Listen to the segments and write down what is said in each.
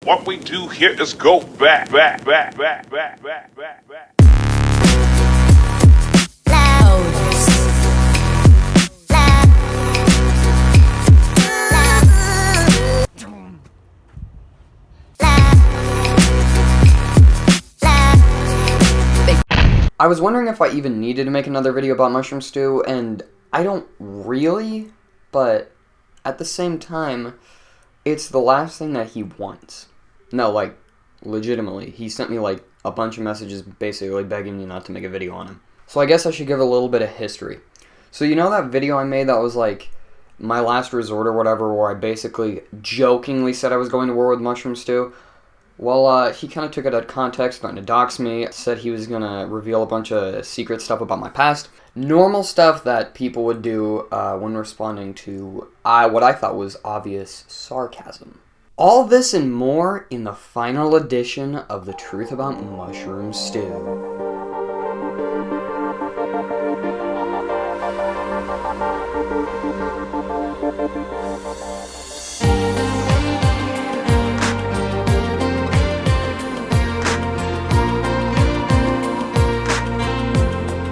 What we do here is go back. I was wondering if I even needed to make another video about mushroom stew, and I don't really, but at the same time, it's the last thing that he wants. No, like, legitimately. He sent me, like, a bunch of messages basically begging me not to make a video on him. So I guess I should give a little bit of history. So you know that video I made that was, like, my last resort or whatever, where I basically jokingly said I was going to war with mushroom stew? Well, he kind of took it out of context, going to dox me, said he was going to reveal a bunch of secret stuff about my past. Normal stuff that people would do when responding to what I thought was obvious sarcasm. All this and more in the final edition of The Truth About Mushroom Stew.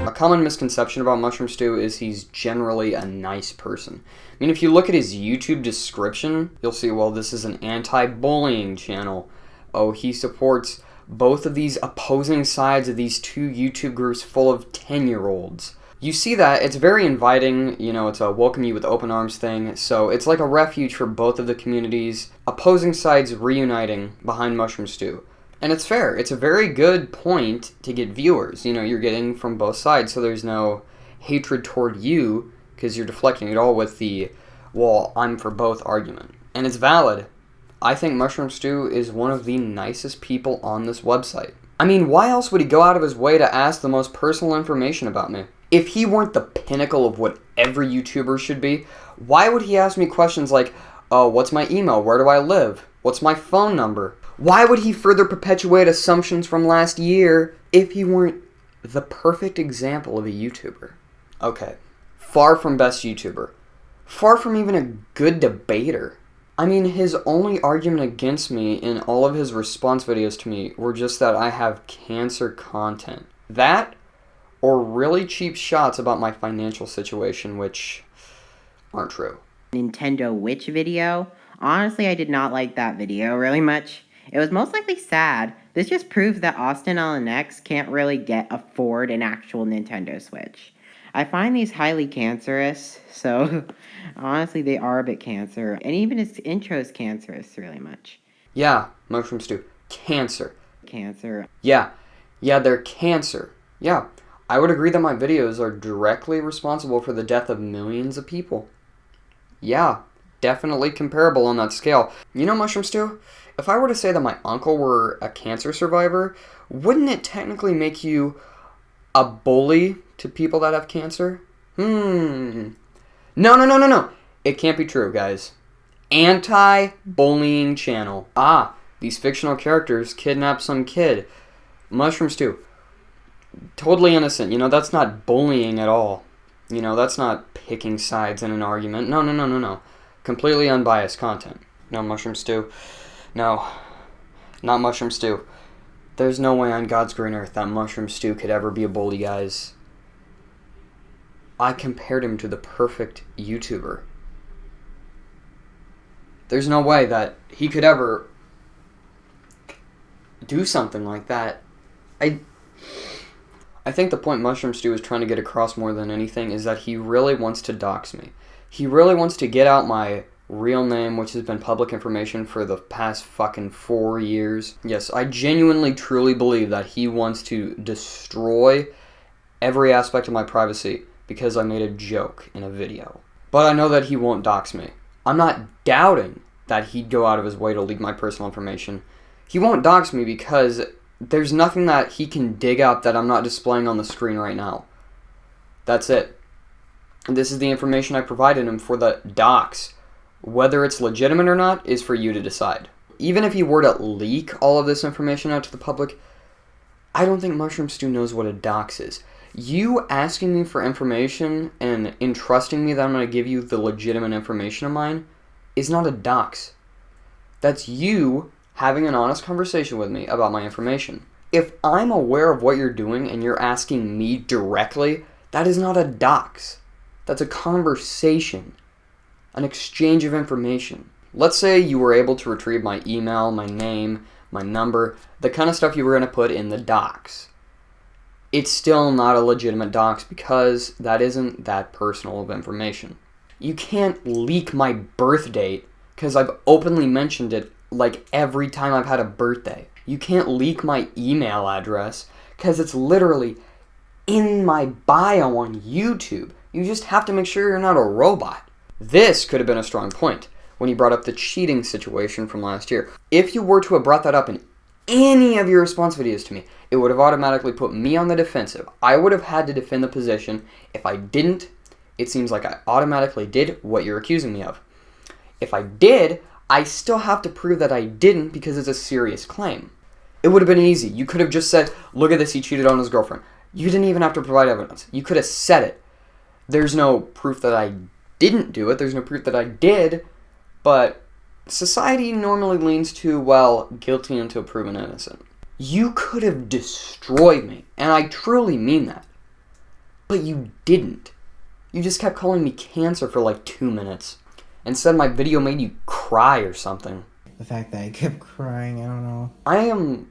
A common misconception about mushroom stew is he's generally a nice person. I mean, if you look at his YouTube description, you'll see, well, this is an anti-bullying channel. Oh, he supports both of these opposing sides of these two YouTube groups full of 10-year-olds. You see that, it's very inviting, you know, it's a welcome you with open arms thing, so it's like a refuge for both of the communities, opposing sides reuniting behind mushroom stew. And it's fair. It's a very good point to get viewers. You know, you're getting from both sides, so there's no hatred toward you, because you're deflecting it all with the, well, I'm for both argument. And it's valid. I think Mushroom Stew is one of the nicest people on this website. I mean, why else would he go out of his way to ask the most personal information about me? If he weren't the pinnacle of what every YouTuber should be, why would he ask me questions like, oh, what's my email? Where do I live? What's my phone number? Why would he further perpetuate assumptions from last year if he weren't the perfect example of a YouTuber? Okay, far from best YouTuber. Far from even a good debater. I mean, his only argument against me in all of his response videos to me were just that I have cancer content. That, or really cheap shots about my financial situation, which aren't true. Nintendo Witch video. Honestly, I did not like that video really much. It was most likely sad. This just proves that AustinLnX can't really afford an actual Nintendo Switch. I find these highly cancerous, so honestly they are a bit cancer. And even his intro is cancerous really much. Yeah, Mushroom Stew. Cancer. Cancer. Yeah, they're cancer. Yeah, I would agree that my videos are directly responsible for the death of millions of people. Yeah, definitely comparable on that scale. You know, Mushroom Stew, if I were to say that my uncle were a cancer survivor, wouldn't it technically make you a bully to people that have cancer? No. It can't be true, guys. Anti-bullying channel. These fictional characters kidnap some kid. Mushroom Stew. Totally innocent. You know, that's not bullying at all. You know, that's not picking sides in an argument. No. Completely unbiased content. No, Mushroom Stew. No, not Mushroom Stew. There's no way on God's green earth that Mushroom Stew could ever be a bully, guys. I compared him to the perfect YouTuber. There's no way that he could ever do something like that. I think the point Mushroom Stew is trying to get across more than anything is that he really wants to dox me. He really wants to get out my real name, which has been public information for the past fucking 4 years. Yes, I genuinely, truly believe that he wants to destroy every aspect of my privacy because I made a joke in a video. But I know that he won't dox me. I'm not doubting that he'd go out of his way to leak my personal information. He won't dox me because there's nothing that he can dig up that I'm not displaying on the screen right now. That's it. This is the information I provided him for the dox. Whether it's legitimate or not is for you to decide. Even if he were to leak all of this information out to the public, I don't think Mushroom Stew knows what a dox is. You asking me for information and entrusting me that I'm going to give you the legitimate information of mine is not a dox. That's you having an honest conversation with me about my information. If I'm aware of what you're doing and you're asking me directly, that is not a dox. That's a conversation, an exchange of information. Let's say you were able to retrieve my email, my name, my number, the kind of stuff you were going to put in the docs. It's still not a legitimate dox because that isn't that personal of information. You can't leak my birth date because I've openly mentioned it like every time I've had a birthday. You can't leak my email address because it's literally in my bio on YouTube. You just have to make sure you're not a robot. This could have been a strong point when you brought up the cheating situation from last year. If you were to have brought that up in any of your response videos to me, it would have automatically put me on the defensive. I would have had to defend the position. If I didn't, it seems like I automatically did what you're accusing me of. If I did, I still have to prove that I didn't because it's a serious claim. It would have been easy. You could have just said, look at this, he cheated on his girlfriend. You didn't even have to provide evidence. You could have said it. There's no proof that I didn't do it. There's no proof that I did. But society normally leans to, well, guilty until proven innocent. You could have destroyed me, and I truly mean that. But you didn't. You just kept calling me cancer for like 2 minutes and said my video made you cry or something. The fact that I kept crying, I don't know. I am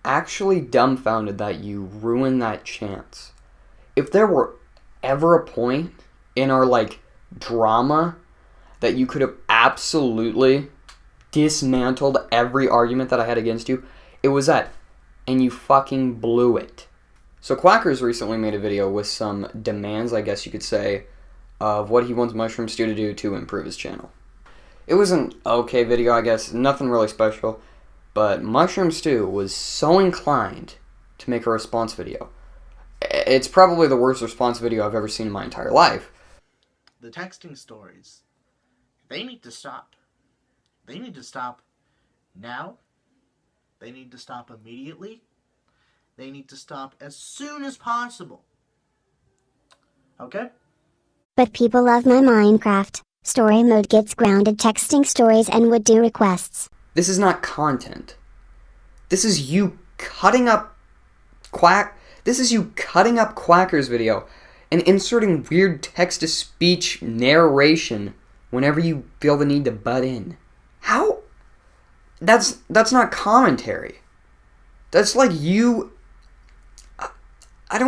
actually dumbfounded that you ruined that chance. If there were ever a point in our drama that you could have absolutely dismantled every argument that I had against you, it was that. And you fucking blew it. So Quackers recently made a video with some demands, I guess you could say, of what he wants Mushroom Stew to do to improve his channel. It was an okay video, I guess, nothing really special, but Mushroom Stew was so inclined to make a response video. It's probably the worst response video I've ever seen in my entire life. The texting stories, they need to stop. They need to stop now. They need to stop immediately. They need to stop as soon as possible. Okay? But people love my Minecraft. Story mode gets grounded texting stories and would do requests. This is not content. This is you cutting up Quacker's video and inserting weird text-to-speech narration whenever you feel the need to butt in. How? That's not commentary. That's like you... I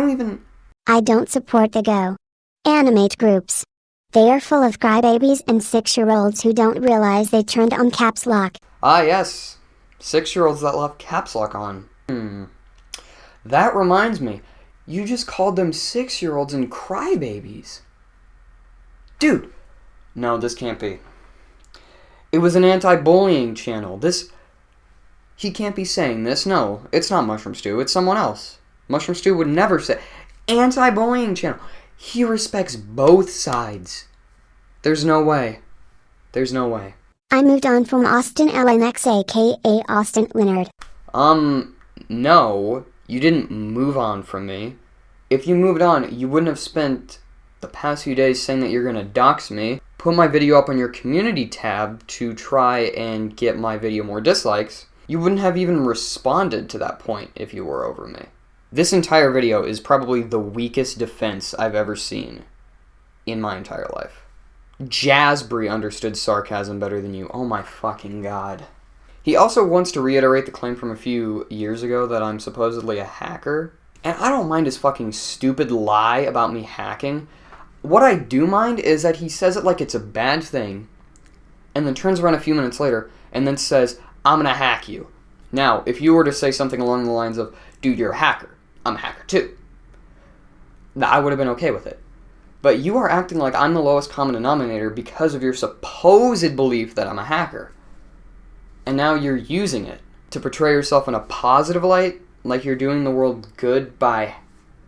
don't support the Go Animate groups. They are full of crybabies and 6-year-olds who don't realize they turned on caps lock. Ah, yes. 6-year-olds that left caps lock on. That reminds me. You just called them 6-year-olds and crybabies. Dude. No, this can't be. It was an anti-bullying channel. He can't be saying this. No, it's not Mushroom Stew. It's someone else. Mushroom Stew would never say anti-bullying channel. He respects both sides. There's no way. There's no way. I moved on from AustinLnX, aka Austin Leonard. No, you didn't move on from me. If you moved on, you wouldn't have spent the past few days saying that you're gonna dox me, put my video up on your community tab to try and get my video more dislikes. You wouldn't have even responded to that point if you were over me. This entire video is probably the weakest defense I've ever seen in my entire life. Jazzbury understood sarcasm better than you. Oh my fucking god. He also wants to reiterate the claim from a few years ago that I'm supposedly a hacker. And I don't mind his fucking stupid lie about me hacking. What I do mind is that he says it like it's a bad thing, and then turns around a few minutes later and then says, I'm gonna hack you. Now, if you were to say something along the lines of, dude, you're a hacker. I'm a hacker too. I would have been okay with it. But you are acting like I'm the lowest common denominator because of your supposed belief that I'm a hacker. And now you're using it to portray yourself in a positive light, like you're doing the world good by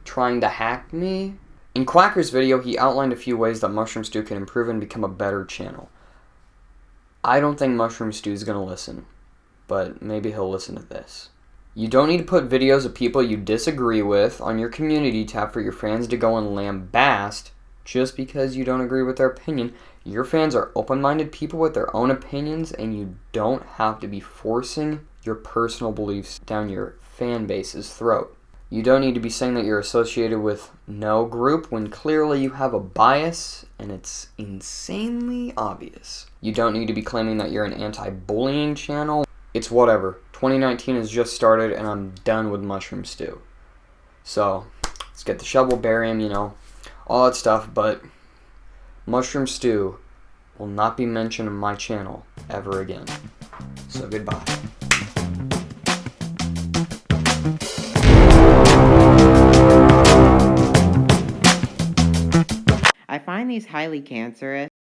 trying to hack me. In Quacker's video, he outlined a few ways that Mushroom Stew can improve and become a better channel. I don't think Mushroom Stew is going to listen, but maybe he'll listen to this. You don't need to put videos of people you disagree with on your community tab for your fans to go and lambast just because you don't agree with their opinion. Your fans are open-minded people with their own opinions, and you don't have to be forcing your personal beliefs down your fan base's throat. You don't need to be saying that you're associated with no group when clearly you have a bias and it's insanely obvious. You don't need to be claiming that you're an anti-bullying channel. It's whatever. 2019 has just started and I'm done with Mushroom Stew. So, let's get the shovel, bury him, all that stuff, but Mushroom Stew will not be mentioned on my channel ever again. So, goodbye. I find these highly cancerous.